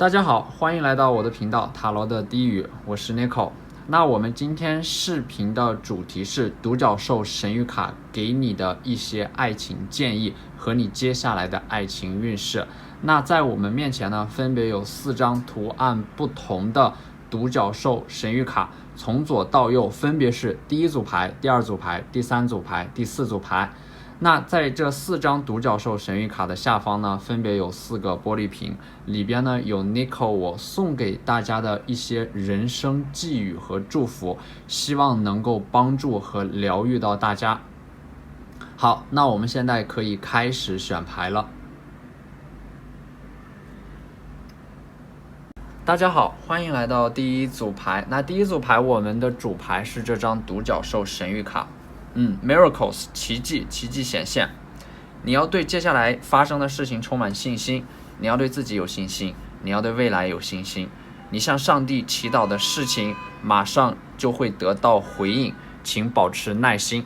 大家好，欢迎来到我的频道塔罗的低语，我是 Nico。那我们今天视频的主题是独角兽神谕卡给你的一些爱情建议和你接下来的爱情运势。那在我们面前呢，分别有4张图案不同的独角兽神谕卡，从左到右分别是第一组牌、第二组牌、第三组牌、第四组牌。那在这4张独角兽神谕卡的下方呢，分别有4个玻璃瓶，里边呢有 Nico 我送给大家的一些人生寄语和祝福，希望能够帮助和疗愈到大家。好，那我们现在可以开始选牌了。大家好，欢迎来到第一组牌。那第一组牌我们的主牌是这张独角兽神谕卡。Miracles 奇迹显现。你要对接下来发生的事情充满信心，你要对自己有信心，你要对未来有信心。你向上帝祈祷的事情马上就会得到回应，请保持耐心。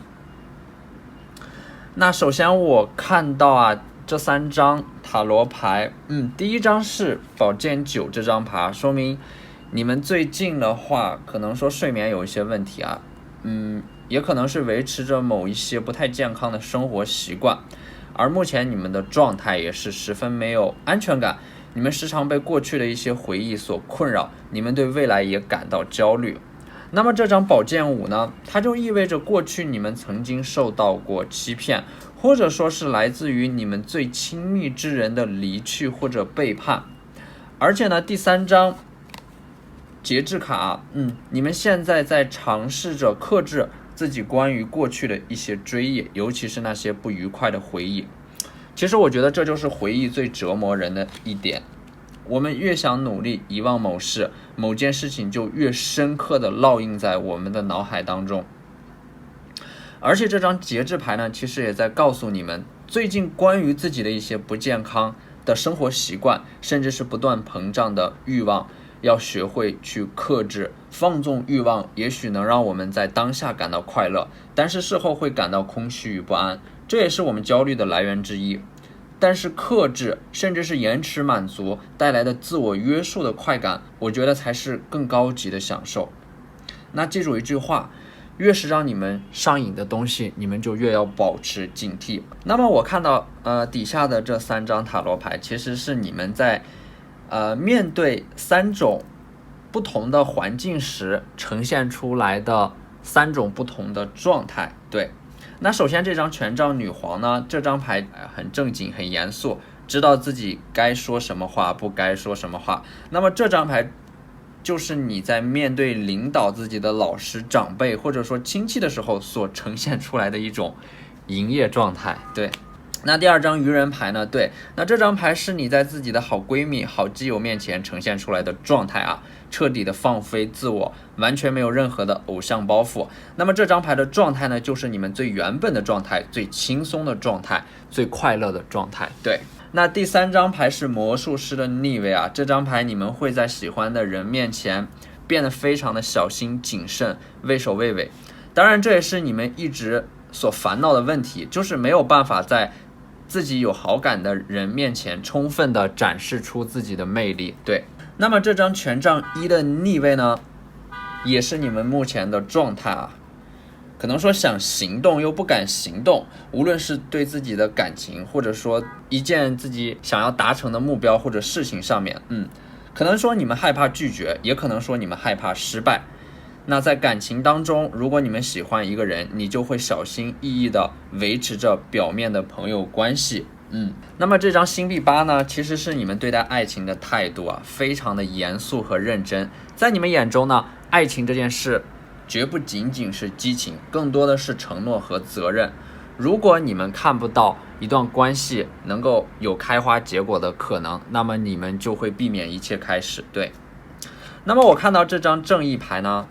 那首先我看到这3张塔罗牌，第一张是宝剑9这张牌，说明你们最近的话可能说睡眠有一些问题也可能是维持着某一些不太健康的生活习惯，而目前你们的状态也是十分没有安全感，你们时常被过去的一些回忆所困扰，你们对未来也感到焦虑。那么这张宝剑5呢，它就意味着过去你们曾经受到过欺骗，或者说是来自于你们最亲密之人的离去或者背叛。而且呢，第3张节制卡你们现在在尝试着克制自己关于过去的一些追忆，尤其是那些不愉快的回忆。其实我觉得这就是回忆最折磨人的一点，我们越想努力遗忘某事，某件事情就越深刻的烙印在我们的脑海当中。而且这张节制牌呢，其实也在告诉你们，最近关于自己的一些不健康的生活习惯，甚至是不断膨胀的欲望，要学会去克制。放纵欲望也许能让我们在当下感到快乐，但是事后会感到空虚与不安，这也是我们焦虑的来源之一。但是克制甚至是延迟满足带来的自我约束的快感，我觉得才是更高级的享受。那记住一句话，越是让你们上瘾的东西，你们就越要保持警惕。那么我看到底下的这3张塔罗牌，其实是你们在面对3种不同的环境时呈现出来的3种不同的状态。对，那首先这张权杖女皇呢，这张牌很正经很严肃，知道自己该说什么话不该说什么话。那么这张牌就是你在面对领导自己的老师长辈或者说亲戚的时候所呈现出来的一种营业状态。对，那第2张愚人牌呢？对，那这张牌是你在自己的好闺蜜、好基友面前呈现出来的状态彻底的放飞自我，完全没有任何的偶像包袱。那么这张牌的状态呢，就是你们最原本的状态，最轻松的状态，最快乐的状态。对，那第3张牌是魔术师的逆位这张牌你们会在喜欢的人面前变得非常的小心谨慎，畏首畏尾。当然这也是你们一直所烦恼的问题，就是没有办法在自己有好感的人面前充分的展示出自己的魅力。对，那么这张权杖1的逆位呢，也是你们目前的状态可能说想行动又不敢行动，无论是对自己的感情，或者说一件自己想要达成的目标或者事情上面可能说你们害怕拒绝，也可能说你们害怕失败。那在感情当中，如果你们喜欢一个人，你就会小心翼翼的维持着表面的朋友关系那么这张星币8呢，其实是你们对待爱情的态度非常的严肃和认真。在你们眼中呢，爱情这件事绝不仅仅是激情，更多的是承诺和责任。如果你们看不到一段关系能够有开花结果的可能，那么你们就会避免一切开始。对，那么我看到这张正义牌呢，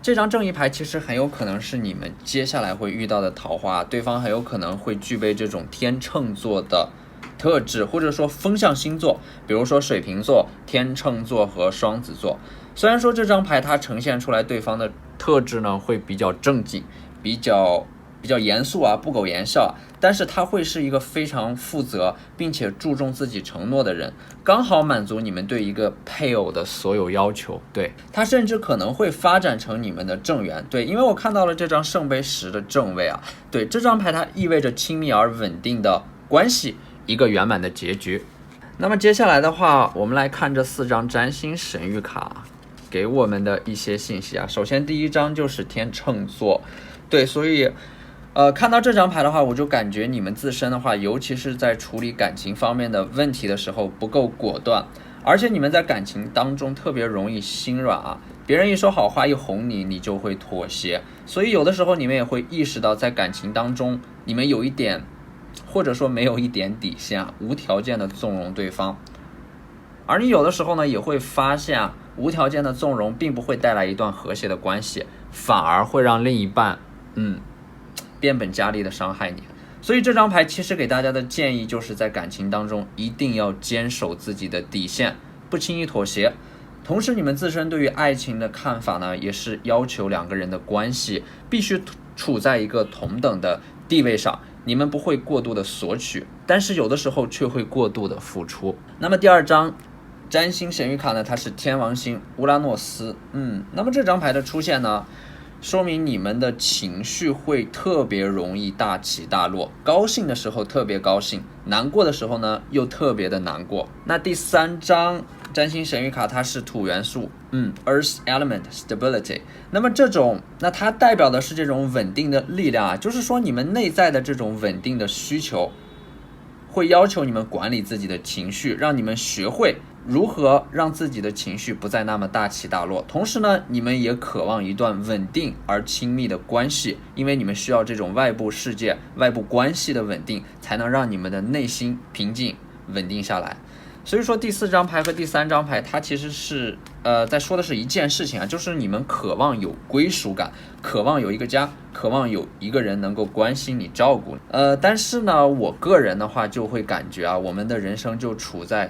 这张正义牌其实很有可能是你们接下来会遇到的桃花，对方很有可能会具备这种天秤座的特质，或者说风象星座，比如说水瓶座、天秤座和双子座。虽然说这张牌它呈现出来对方的特质呢会比较正经，比较比较严肃啊，不苟言笑，但是他会是一个非常负责并且注重自己承诺的人，刚好满足你们对一个配偶的所有要求。对，他甚至可能会发展成你们的正缘。对，因为我看到了这张圣杯10的正位啊，对，这张牌它意味着亲密而稳定的关系，一个圆满的结局。那么接下来的话，我们来看这4张占星神谕卡给我们的一些信息啊。首先第一张就是天秤座，对，所以看到这张牌的话，我就感觉你们自身的话，尤其是在处理感情方面的问题的时候不够果断，而且你们在感情当中特别容易心软啊，别人一说好话一哄你，你就会妥协，所以有的时候你们也会意识到在感情当中你们有一点或者说没有一点底线啊，无条件的纵容对方。而你有的时候呢，也会发现啊，无条件的纵容并不会带来一段和谐的关系，反而会让另一半变本加厉的伤害你。所以这张牌其实给大家的建议就是在感情当中一定要坚守自己的底线，不轻易妥协。同时你们自身对于爱情的看法呢，也是要求2个人的关系必须处在一个同等的地位上，你们不会过度的索取，但是有的时候却会过度的付出。那么第2张占星神谕卡呢，它是天王星乌拉诺斯。那么这张牌的出现呢，说明你们的情绪会特别容易大起大落，高兴的时候特别高兴，难过的时候呢又特别的难过。那第3张占星神谕卡它是土元素，Earth Element Stability。那它代表的是这种稳定的力量啊，就是说你们内在的这种稳定的需求，会要求你们管理自己的情绪，让你们学会如何让自己的情绪不再那么大起大落。同时呢，你们也渴望一段稳定而亲密的关系，因为你们需要这种外部世界、外部关系的稳定，才能让你们的内心平静稳定下来。所以说第4张牌和第3张牌它其实是在说的是一件事情啊，就是你们渴望有归属感，渴望有一个家，渴望有一个人能够关心你照顾但是呢我个人的话就会感觉啊，我们的人生就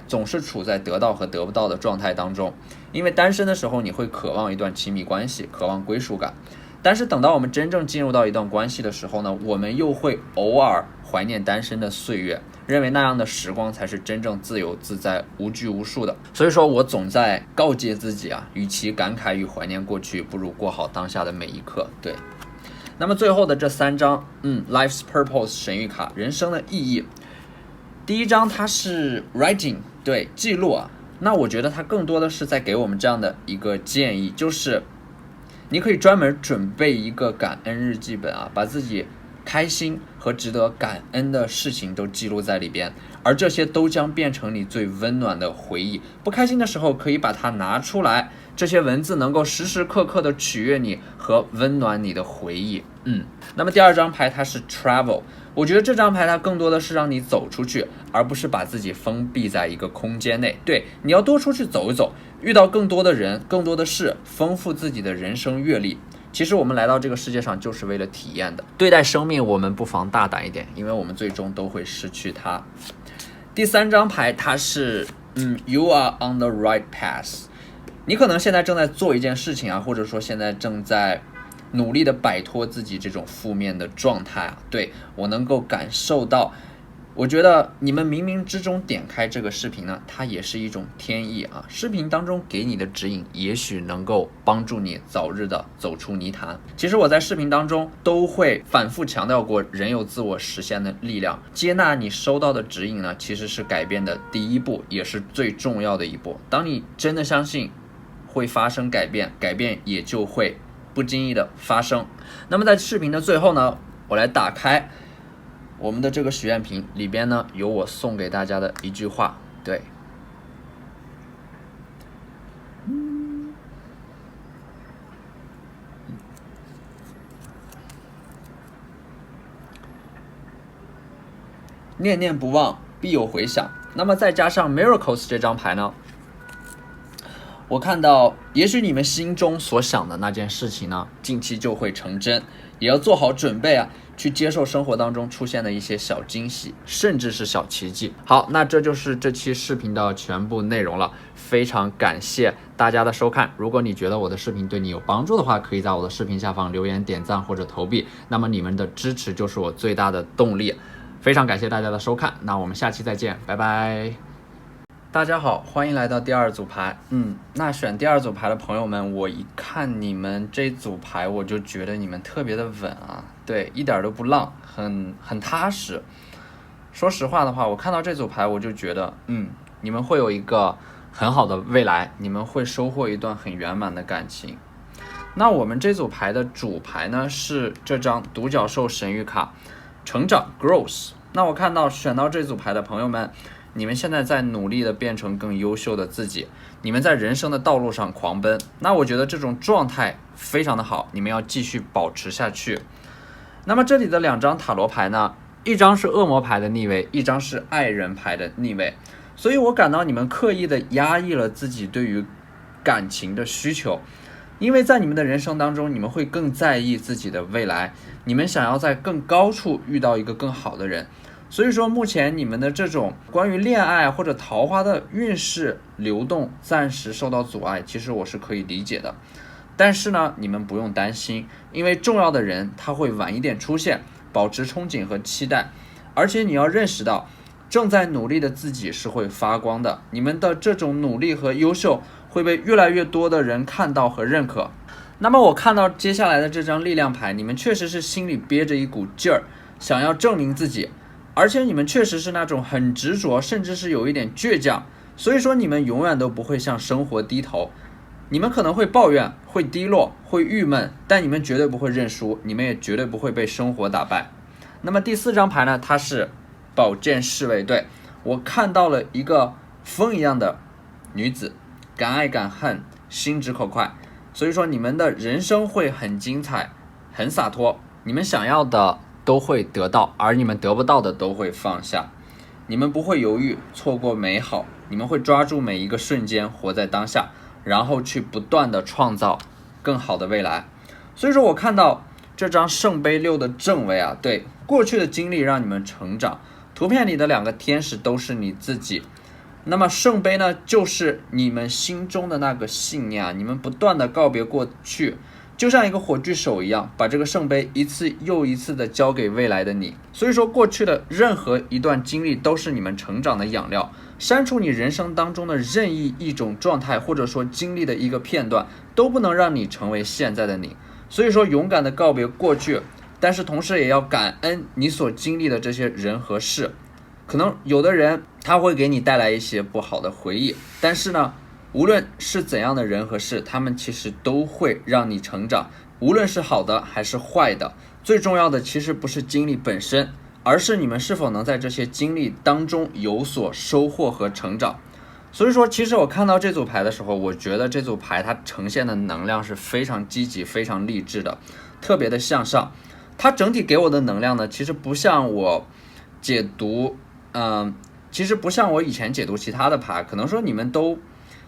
总是处在得到和得不到的状态当中。因为单身的时候你会渴望一段亲密关系，渴望归属感，但是等到我们真正进入到一段关系的时候呢，我们又会偶尔怀念单身的岁月，认为那样的时光才是真正自由自在无拘无束的。所以说我总在告诫自己啊，与其感慨与怀念过去，不如过好当下的每一刻。对，那么最后的这3张Life's Purpose 神谕卡，人生的意义。第1张它是 Writing， 对，记录啊。那我觉得它更多的是在给我们这样的一个建议，就是你可以专门准备一个感恩日记本啊，把自己开心和值得感恩的事情都记录在里边，而这些都将变成你最温暖的回忆。不开心的时候可以把它拿出来，这些文字能够时时刻刻的取悦你和温暖你的回忆。那么第2张牌它是 Travel， 我觉得这张牌它更多的是让你走出去，而不是把自己封闭在一个空间内。对，你要多出去走一走，遇到更多的人，更多的事，丰富自己的人生阅历。其实我们来到这个世界上就是为了体验的，对待生命我们不妨大胆一点，因为我们最终都会失去它。第3张牌它是You are on the right path， 你可能现在正在做一件事情啊，或者说现在正在努力的摆脱自己这种负面的状态啊。对，我能够感受到，我觉得你们冥冥之中点开这个视频呢，它也是一种天意啊。视频当中给你的指引，也许能够帮助你早日的走出泥潭。其实我在视频当中都会反复强调过，人有自我实现的力量。接纳你收到的指引呢，其实是改变的第一步，也是最重要的一步。当你真的相信会发生改变，改变也就会不经意的发生。那么在视频的最后呢，我来打开我们的这个许愿瓶，里边呢有我送给大家的一句话。对，念念不忘必有回响。那么再加上 Miracles 这张牌呢，我看到也许你们心中所想的那件事情呢，近期就会成真，也要做好准备啊，去接受生活当中出现的一些小惊喜，甚至是小奇迹。好，那这就是这期视频的全部内容了，非常感谢大家的收看。如果你觉得我的视频对你有帮助的话，可以在我的视频下方留言、点赞或者投币，那么你们的支持就是我最大的动力。非常感谢大家的收看，那我们下期再见，拜拜。大家好，欢迎来到第二组牌。那选第二组牌的朋友们，我一看你们这组牌，我就觉得你们特别的稳啊，对，一点都不浪，很踏实。说实话的话，我看到这组牌，我就觉得，你们会有一个很好的未来，你们会收获一段很圆满的感情。那我们这组牌的主牌呢，是这张独角兽神谕卡，成长 growth。那我看到选到这组牌的朋友们，你们现在在努力的变成更优秀的自己，你们在人生的道路上狂奔，那我觉得这种状态非常的好，你们要继续保持下去。那么这里的两张塔罗牌呢，一张是恶魔牌的逆位，一张是爱人牌的逆位，所以我感到你们刻意的压抑了自己对于感情的需求，因为在你们的人生当中，你们会更在意自己的未来，你们想要在更高处遇到一个更好的人。所以说目前你们的这种关于恋爱或者桃花的运势流动暂时受到阻碍，其实我是可以理解的。但是呢，你们不用担心，因为重要的人他会晚一点出现，保持憧憬和期待。而且你要认识到，正在努力的自己是会发光的，你们的这种努力和优秀会被越来越多的人看到和认可。那么我看到接下来的这张力量牌，你们确实是心里憋着一股劲儿，想要证明自己，而且你们确实是那种很执着，甚至是有一点倔强，所以说你们永远都不会向生活低头。你们可能会抱怨，会低落，会郁闷，但你们绝对不会认输，你们也绝对不会被生活打败。那么第四张牌呢，它是宝剑侍卫队，我看到了一个风一样的女子，敢爱敢恨，心直口快，所以说你们的人生会很精彩，很洒脱，你们想要的都会得到，而你们得不到的都会放下。你们不会犹豫，错过美好，你们会抓住每一个瞬间，活在当下，然后去不断的创造更好的未来。所以说我看到这张圣杯6的正位啊，对，过去的经历让你们成长，图片里的两个天使都是你自己。那么圣杯呢，就是你们心中的那个信念啊，你们不断的告别过去，就像一个火炬手一样，把这个圣杯一次又一次的交给未来的你。所以说过去的任何一段经历都是你们成长的养料，删除你人生当中的任意一种状态，或者说经历的一个片段，都不能让你成为现在的你。所以说勇敢的告别过去，但是同时也要感恩你所经历的这些人和事。可能有的人他会给你带来一些不好的回忆，但是呢，无论是怎样的人和事，他们其实都会让你成长，无论是好的还是坏的。最重要的其实不是经历本身，而是你们是否能在这些经历当中有所收获和成长。所以说其实我看到这组牌的时候，我觉得这组牌它呈现的能量是非常积极非常励志的，特别的向上。它整体给我的能量呢，其实不像我解读其实不像我以前解读其他的牌，可能说你们都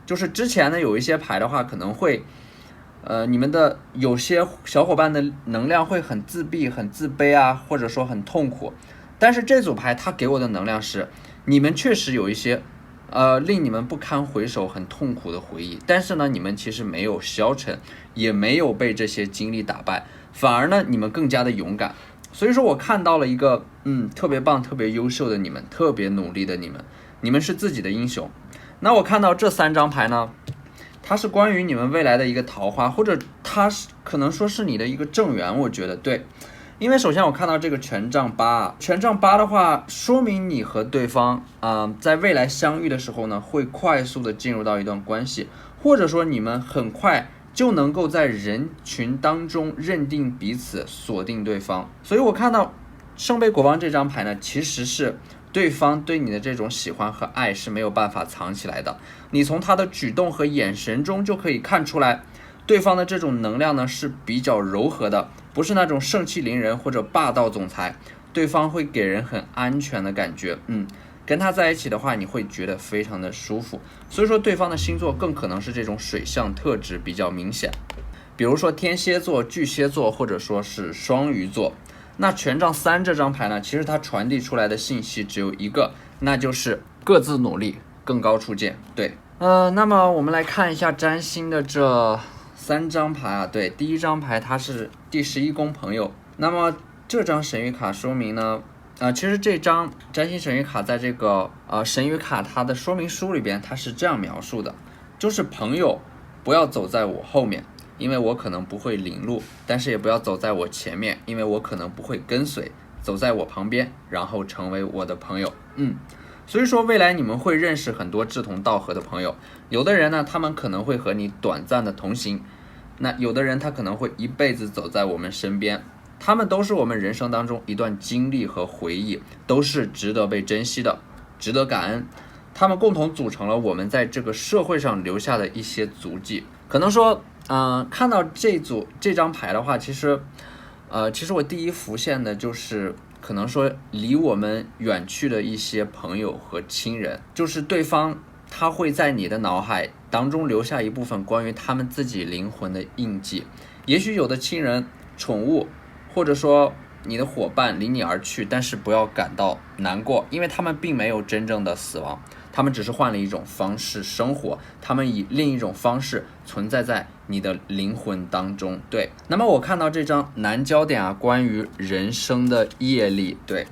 就是之前呢有一些牌的话，可能会你们的有些小伙伴的能量会很自闭很自卑啊，或者说很痛苦。但是这组牌它给我的能量是，你们确实有一些令你们不堪回首很痛苦的回忆，但是呢你们其实没有消沉，也没有被这些经历打败，反而呢你们更加的勇敢。所以说我看到了一个特别棒特别优秀的你们，特别努力的你们，你们是自己的英雄。那我看到这三张牌呢，它是关于你们未来的一个桃花，或者它是可能说是你的一个正缘，我觉得对。因为首先我看到这个权杖8，权杖8的话说明你和对方在未来相遇的时候呢，会快速的进入到一段关系，或者说你们很快就能够在人群当中认定彼此，锁定对方。所以我看到圣杯国王这张牌呢，其实是对方对你的这种喜欢和爱是没有办法藏起来的，你从他的举动和眼神中就可以看出来，对方的这种能量呢是比较柔和的，不是那种盛气凌人或者霸道总裁，对方会给人很安全的感觉。跟他在一起的话，你会觉得非常的舒服。所以说对方的星座更可能是这种水象特质比较明显，比如说天蝎座、巨蟹座，或者说是双鱼座。那权杖3这张牌呢，其实它传递出来的信息只有一个，那就是各自努力，更高处见。对，那么我们来看一下占星的这3张牌啊。对，第一张牌它是第11宫朋友。那么这张神谕卡说明呢，其实这张占星神谕卡在这个神谕卡它的说明书里边，它是这样描述的，就是朋友不要走在我后面，因为我可能不会领路，但是也不要走在我前面，因为我可能不会跟随，走在我旁边，然后成为我的朋友。所以说未来你们会认识很多志同道合的朋友，有的人呢，他们可能会和你短暂的同行，那有的人他可能会一辈子走在我们身边，他们都是我们人生当中一段经历和回忆，都是值得被珍惜的，值得感恩。他们共同组成了我们在这个社会上留下的一些足迹。可能说看到这张牌的话，其实我第一浮现的就是可能说离我们远去的一些朋友和亲人，就是对方他会在你的脑海当中留下一部分关于他们自己灵魂的印记。也许有的亲人、宠物，或者说你的伙伴离你而去，但是不要感到难过，因为他们并没有真正的死亡，他们只是换了一种方式生活，他们以另一种方式存在在你的灵魂当中。对，那么我看到这张南焦点啊，关于人生的业力。对，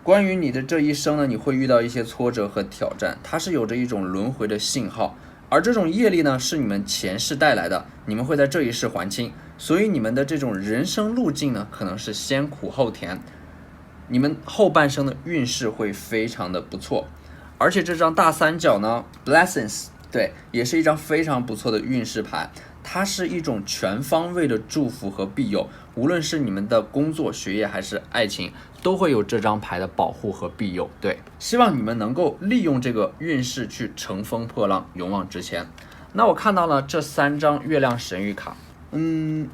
关于你的这一生呢，你会遇到一些挫折和挑战，它是有着一种轮回的信号，而这种业力呢，是你们前世带来的，你们会在这一世还清，所以你们的这种人生路径呢，可能是先苦后甜，你们后半生的运势会非常的不错。而且这张大三角呢 Blessings， 对，也是一张非常不错的运势牌，它是一种全方位的祝福和庇佑，无论是你们的工作、学业还是爱情，都会有这张牌的保护和庇佑。对，希望你们能够利用这个运势去乘风破浪，勇往直前。那我看到了这3张月亮神谕卡。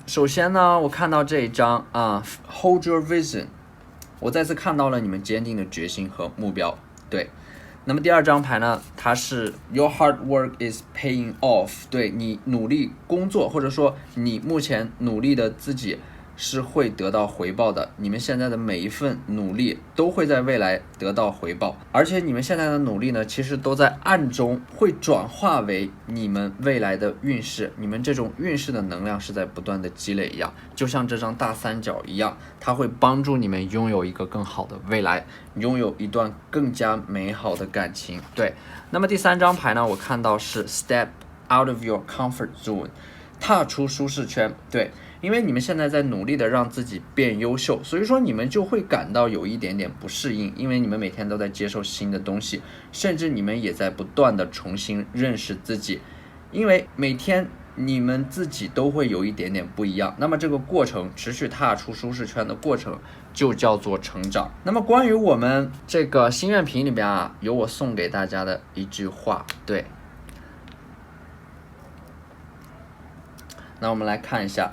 首先呢，我看到这一张Hold your vision， 我再次看到了你们坚定的决心和目标。对，那么第2张牌呢，它是 Your hard work is paying off， 对，你努力工作，或者说你目前努力的自己是会得到回报的，你们现在的每一份努力都会在未来得到回报，而且你们现在的努力呢，其实都在暗中会转化为你们未来的运势，你们这种运势的能量是在不断的积累一样，就像这张大三角一样，它会帮助你们拥有一个更好的未来，拥有一段更加美好的感情。对，那么第3张牌呢，我看到是 Step out of your comfort zone， 踏出舒适圈。对，因为你们现在在努力的让自己变优秀，所以说你们就会感到有一点点不适应，因为你们每天都在接受新的东西，甚至你们也在不断的重新认识自己，因为每天你们自己都会有一点点不一样，那么这个过程，持续踏出舒适圈的过程就叫做成长。那么关于我们这个心愿瓶里边啊，有我送给大家的一句话。对，那我们来看一下，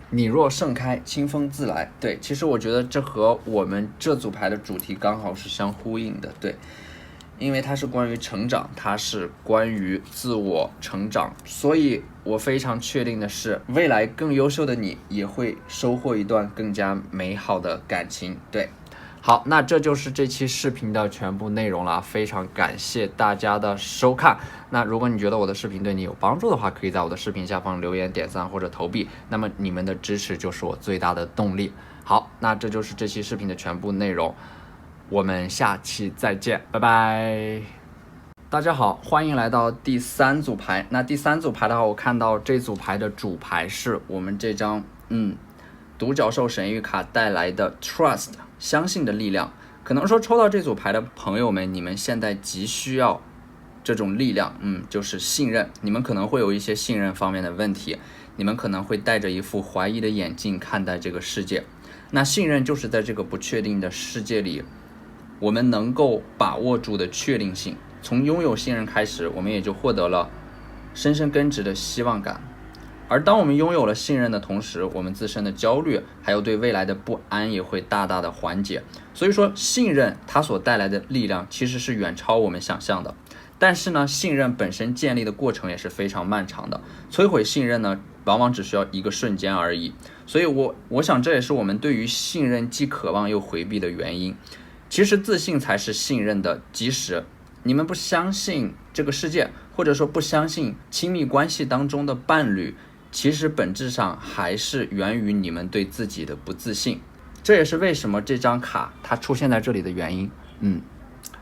你若盛开，清风自来。对，其实我觉得这和我们这组牌的主题刚好是相呼应的。对，因为它是关于成长，它是关于自我成长，所以我非常确定的是，未来更优秀的你也会收获一段更加美好的感情。对，好，那这就是这期视频的全部内容了，非常感谢大家的收看。那如果你觉得我的视频对你有帮助的话，可以在我的视频下方留言、点赞或者投币，那么你们的支持就是我最大的动力。好，那这就是这期视频的全部内容，我们下期再见，拜拜。大家好，欢迎来到第3组牌。那第3组牌的话，我看到这组牌的主牌是我们这张独角兽神谕卡带来的 Trust， 相信的力量。可能说抽到这组牌的朋友们，你们现在急需要这种力量，就是信任。你们可能会有一些信任方面的问题，你们可能会戴着一副怀疑的眼镜看待这个世界。那信任就是在这个不确定的世界里，我们能够把握住的确定性。从拥有信任开始，我们也就获得了深深根植的希望感。而当我们拥有了信任的同时，我们自身的焦虑还有对未来的不安也会大大的缓解。所以说信任它所带来的力量其实是远超我们想象的。但是呢，信任本身建立的过程也是非常漫长的，摧毁信任呢往往只需要一个瞬间而已。所以我想这也是我们对于信任既渴望又回避的原因。其实自信才是信任的基石。你们不相信这个世界，或者说不相信亲密关系当中的伴侣，其实本质上还是源于你们对自己的不自信。这也是为什么这张卡它出现在这里的原因。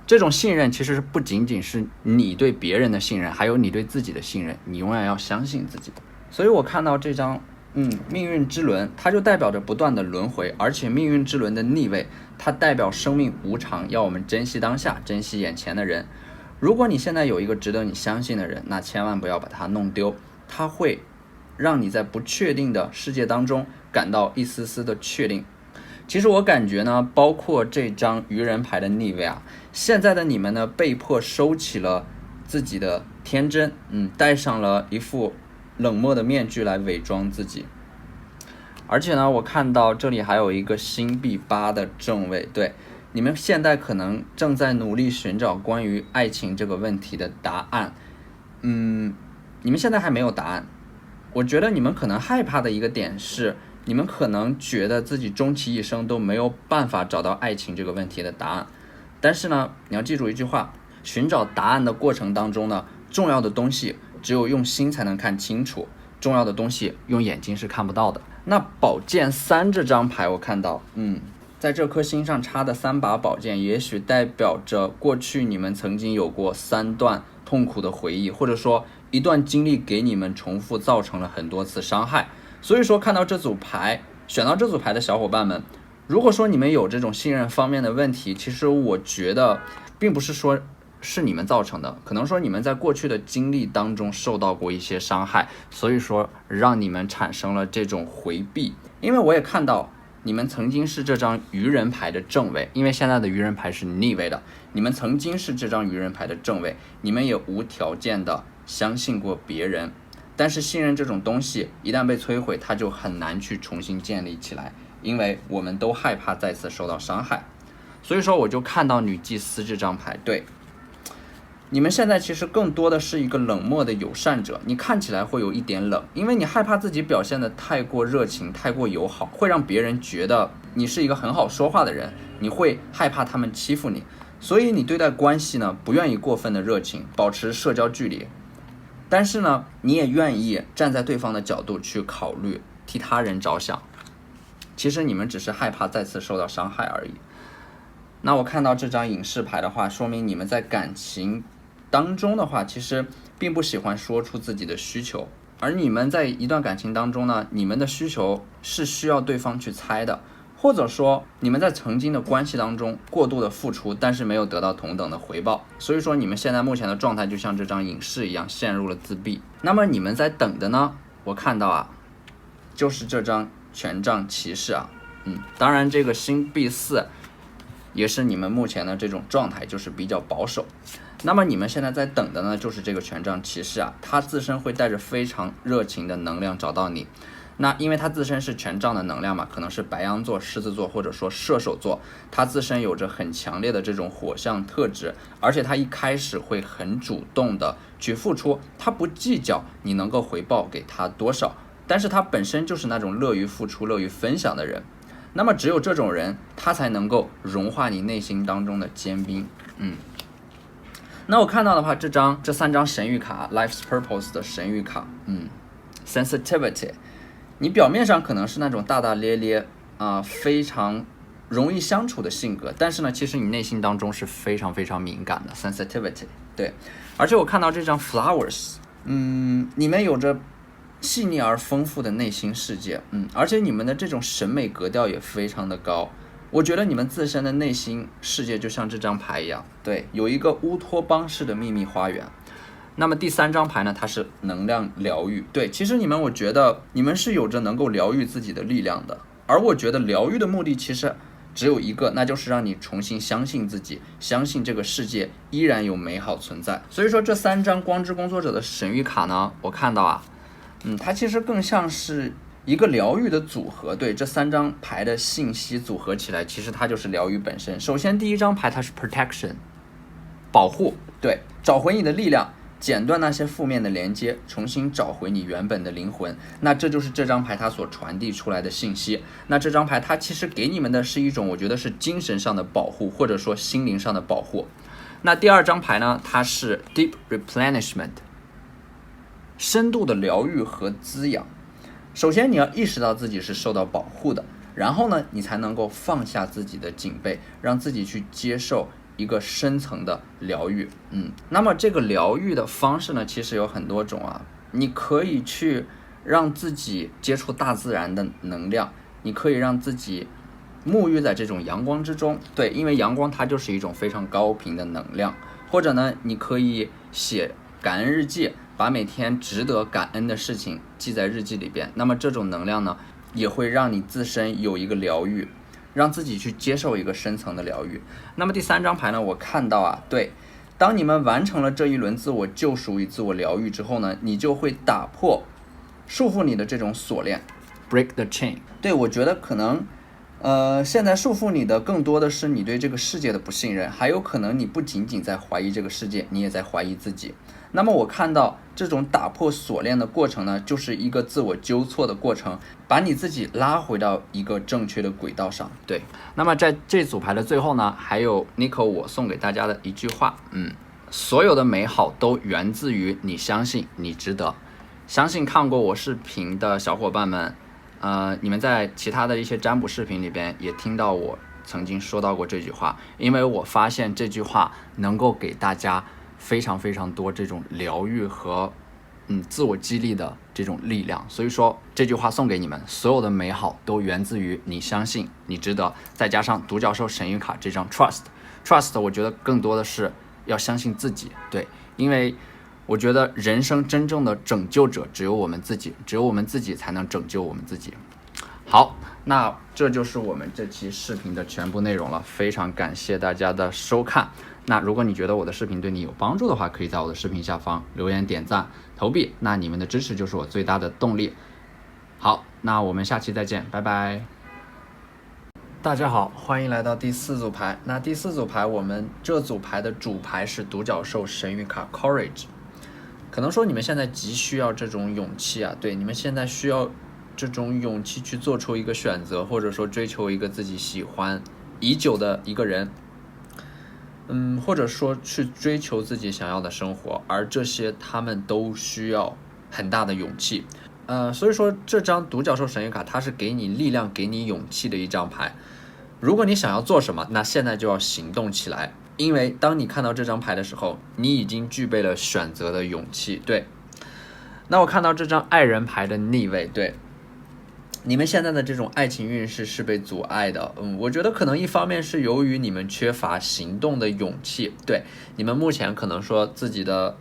这种信任其实不仅仅是你对别人的信任，还有你对自己的信任，你永远要相信自己。所以我看到这张命运之轮，它就代表着不断的轮回，而且命运之轮的逆位，它代表生命无常，要我们珍惜当下，珍惜眼前的人。如果你现在有一个值得你相信的人，那千万不要把它弄丢，它会让你在不确定的世界当中感到一丝丝的确定。其实我感觉呢，包括这张愚人牌的逆位啊，现在的你们呢，被迫收起了自己的天真，戴上了一副冷漠的面具来伪装自己。而且呢，我看到这里还有一个星币8的正位，对，你们现在可能正在努力寻找关于爱情这个问题的答案。你们现在还没有答案。我觉得你们可能害怕的一个点是，你们可能觉得自己终其一生都没有办法找到爱情这个问题的答案。但是呢，你要记住一句话，寻找答案的过程当中呢，重要的东西只有用心才能看清楚，重要的东西用眼睛是看不到的。那宝剑3这张牌我看到，在这颗心上插的3把宝剑，也许代表着过去你们曾经有过3段痛苦的回忆，或者说一段经历给你们重复造成了很多次伤害。所以说看到这组牌，选到这组牌的小伙伴们，如果说你们有这种信任方面的问题，其实我觉得并不是说是你们造成的，可能说你们在过去的经历当中受到过一些伤害，所以说让你们产生了这种回避。因为我也看到你们曾经是这张愚人牌的正位，因为现在的愚人牌是逆位的，你们曾经是这张愚人牌的正位，你们也无条件的相信过别人。但是信任这种东西一旦被摧毁，它就很难去重新建立起来，因为我们都害怕再次受到伤害。所以说我就看到女祭司这张牌，对，你们现在其实更多的是一个冷漠的友善者，你看起来会有一点冷，因为你害怕自己表现得太过热情，太过友好，会让别人觉得你是一个很好说话的人，你会害怕他们欺负你，所以你对待关系呢，不愿意过分的热情，保持社交距离。但是呢，你也愿意站在对方的角度去考虑，替他人着想。其实你们只是害怕再次受到伤害而已。那我看到这张隐士牌的话，说明你们在感情当中的话，其实并不喜欢说出自己的需求，而你们在一段感情当中呢，你们的需求是需要对方去猜的，或者说你们在曾经的关系当中过度的付出，但是没有得到同等的回报，所以说你们现在目前的状态就像这张隐士一样，陷入了自闭。那么你们在等的呢，我看到啊，就是这张权杖骑士啊，当然这个星币4也是你们目前的这种状态，就是比较保守。那么你们现在在等的呢，就是这个权杖骑士啊，他自身会带着非常热情的能量找到你。那因为他自身是权杖的能量嘛，可能是白羊座、狮子座或者说射手座，他自身有着很强烈的这种火象特质，而且他一开始会很主动的去付出，他不计较你能够回报给他多少，但是他本身就是那种乐于付出、乐于分享的人。那么只有这种人，他才能够融化你内心当中的坚冰。那我看到的话，这3张神谕卡 Life's Purpose 的神谕卡Sensitivity， 你表面上可能是那种大大咧咧非常容易相处的性格，但是呢，其实你内心当中是非常非常敏感的 Sensitivity。 对，而且我看到这张 Flowers， 你们有着细腻而丰富的内心世界，而且你们的这种审美格调也非常的高。我觉得你们自身的内心世界就像这张牌一样，对，有一个乌托邦式的秘密花园。那么第3张牌呢，它是能量疗愈。对，其实我觉得你们是有着能够疗愈自己的力量的，而我觉得疗愈的目的其实只有一个，那就是让你重新相信自己，相信这个世界依然有美好存在。所以说这3张光之工作者的神谕卡呢，我看到它其实更像是一个疗愈的组合。对，这3张牌的信息组合起来，其实它就是疗愈本身。首先第一张牌它是 protection， 保护，对，找回你的力量，剪断那些负面的连接，重新找回你原本的灵魂。那这就是这张牌它所传递出来的信息。那这张牌它其实给你们的是一种，我觉得是精神上的保护，或者说心灵上的保护。那第2张牌呢，它是 deep replenishment， 深度的疗愈和滋养。首先你要意识到自己是受到保护的，然后呢，你才能够放下自己的警备，让自己去接受一个深层的疗愈。那么这个疗愈的方式呢，其实有很多种啊。你可以去让自己接触大自然的能量，你可以让自己沐浴在这种阳光之中，对，因为阳光它就是一种非常高频的能量。或者呢，你可以写感恩日记，把每天值得感恩的事情记在日记里边。那么这种能量呢，也会让你自身有一个疗愈，让自己去接受一个深层的疗愈。那么第3张牌呢，我看到啊，对，当你们完成了这一轮自我救赎与自我疗愈之后呢，你就会打破束缚你的这种锁链 ，break the chain。对，我觉得可能现在束缚你的更多的是你对这个世界的不信任，还有可能你不仅仅在怀疑这个世界，你也在怀疑自己。那么我看到这种打破锁链的过程呢，就是一个自我纠错的过程，把你自己拉回到一个正确的轨道上。对，那么在这组牌的最后呢，还有 Nico 我送给大家的一句话，所有的美好都源自于你相信你值得。相信看过我视频的小伙伴们，你们在其他的一些占卜视频里边也听到我曾经说到过这句话，因为我发现这句话能够给大家非常非常多这种疗愈和自我激励的这种力量。所以说这句话送给你们，所有的美好都源自于你相信你值得，再加上独角兽神谕卡这张 trust， 我觉得更多的是要相信自己。对，因为我觉得人生真正的拯救者只有我们自己，只有我们自己才能拯救我们自己。好，那这就是我们这期视频的全部内容了，非常感谢大家的收看。那如果你觉得我的视频对你有帮助的话，可以在我的视频下方留言点赞投币，那你们的支持就是我最大的动力。好，那我们下期再见，拜拜。大家好，欢迎来到第4组牌。那第4组牌，我们这组牌的主牌是独角兽神谕卡 Courage。可能说你们现在急需要这种勇气啊，对，你们现在需要这种勇气去做出一个选择，或者说追求一个自己喜欢已久的一个人，或者说去追求自己想要的生活，而这些他们都需要很大的勇气。所以说这张独角兽神谕卡它是给你力量给你勇气的一张牌。如果你想要做什么，那现在就要行动起来，因为当你看到这张牌的时候，你已经具备了选择的勇气。对，那我看到这张爱人牌的逆位，对，你们现在的这种爱情运势是被阻碍的。我觉得可能一方面是由于你们缺乏行动的勇气，对，你们目前可能说自己的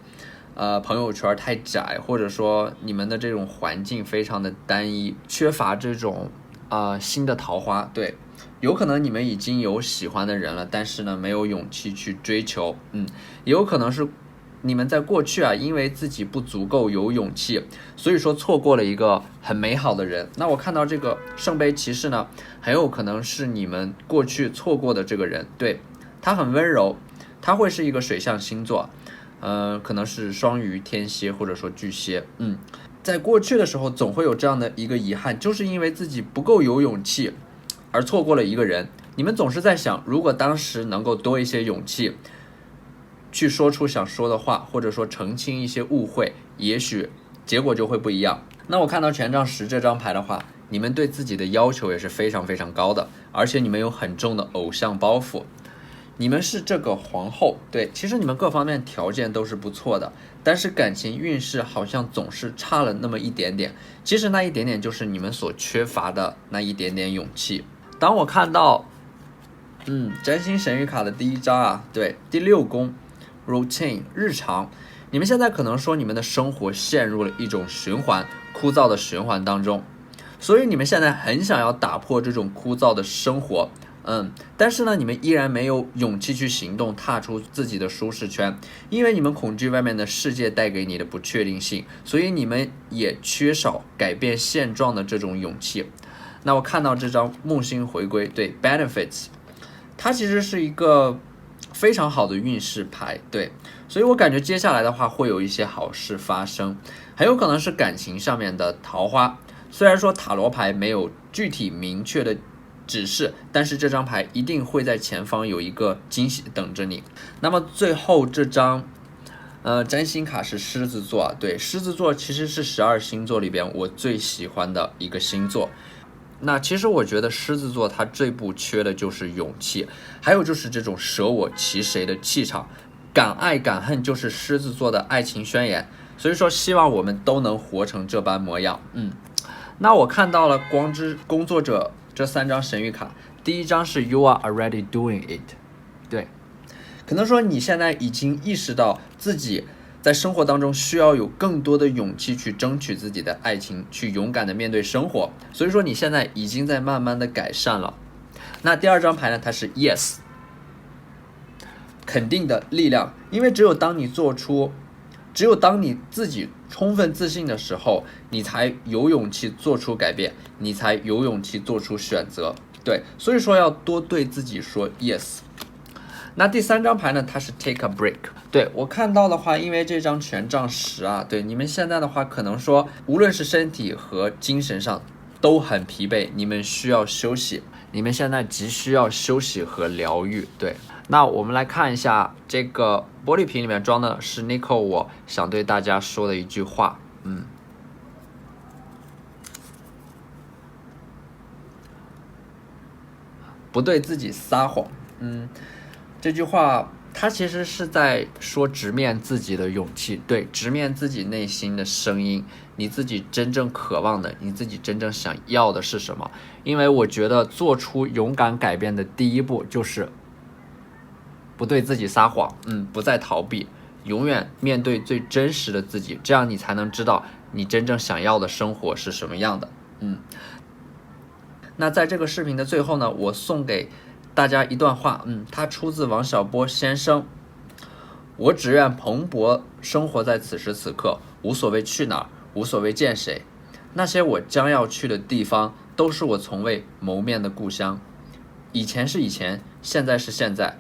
朋友圈太窄，或者说你们的这种环境非常的单一，缺乏这种新的桃花。对，有可能你们已经有喜欢的人了，但是呢没有勇气去追求。也有可能是你们在过去因为自己不足够有勇气，所以说错过了一个很美好的人。那我看到这个圣杯骑士呢，很有可能是你们过去错过的这个人。对，他很温柔，他会是一个水象星座，可能是双鱼、天蝎或者说巨蟹。在过去的时候总会有这样的一个遗憾，就是因为自己不够有勇气而错过了一个人。你们总是在想，如果当时能够多一些勇气去说出想说的话，或者说澄清一些误会，也许结果就会不一样。那我看到权杖10这张牌的话，你们对自己的要求也是非常非常高的，而且你们有很重的偶像包袱。你们是这个皇后，对，其实你们各方面条件都是不错的，但是感情运势好像总是差了那么一点点。其实那一点点就是你们所缺乏的那一点点勇气。当我看到占星神谕卡的第1张对，第6宫 routine 日常，你们现在可能说你们的生活陷入了一种循环，枯燥的循环当中，所以你们现在很想要打破这种枯燥的生活，但是呢，你们依然没有勇气去行动，踏出自己的舒适圈，因为你们恐惧外面的世界带给你的不确定性，所以你们也缺少改变现状的这种勇气。那我看到这张木星回归，对 benefits， 它其实是一个非常好的运势牌，对，所以我感觉接下来的话会有一些好事发生，很有可能是感情上面的桃花。虽然说塔罗牌没有具体明确的指示，但是这张牌一定会在前方有一个惊喜等着你。那么最后这张占星卡是狮子座啊，对，狮子座其实是12星座里边我最喜欢的一个星座。那其实我觉得狮子座它最不缺的就是勇气，还有就是这种舍我其谁的气场，敢爱敢恨就是狮子座的爱情宣言。所以说希望我们都能活成这般模样。那我看到了光之工作者这3张神谕卡，第一张是 You are already doing it， 对，可能说你现在已经意识到自己在生活当中需要有更多的勇气去争取自己的爱情，去勇敢的面对生活，所以说你现在已经在慢慢的改善了。那第2张牌呢，它是 Yes， 肯定的力量，因为只有当你自己充分自信的时候，你才有勇气做出改变，你才有勇气做出选择，对，所以说要多对自己说 yes。 那第3张牌呢，它是 take a break， 对，我看到的话，因为这张权杖10啊，对，你们现在的话可能说无论是身体和精神上都很疲惫，你们需要休息，你们现在急需要休息和疗愈，对。那我们来看一下这个玻璃瓶里面装的是 Nico 我想对大家说的一句话，不对自己撒谎。这句话它其实是在说直面自己的勇气，对，直面自己内心的声音，你自己真正渴望的，你自己真正想要的是什么。因为我觉得做出勇敢改变的第一步就是不对自己撒谎，不再逃避，永远面对最真实的自己，这样你才能知道你真正想要的生活是什么样的。那在这个视频的最后呢，我送给大家一段话，它出自王小波先生。我只愿蓬勃生活在此时此刻，无所谓去哪儿，无所谓见谁，那些我将要去的地方，都是我从未谋面的故乡。以前是以前，现在是现在。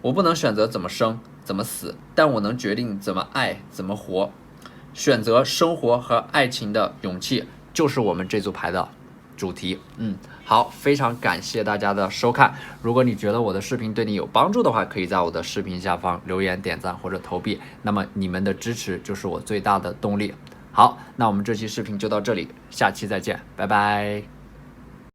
我不能选择怎么生怎么死，但我能决定怎么爱怎么活。选择生活和爱情的勇气，就是我们这组牌的主题。好，非常感谢大家的收看。如果你觉得我的视频对你有帮助的话，可以在我的视频下方留言、点赞或者投币，那么你们的支持就是我最大的动力。好，那我们这期视频就到这里，下期再见，拜拜。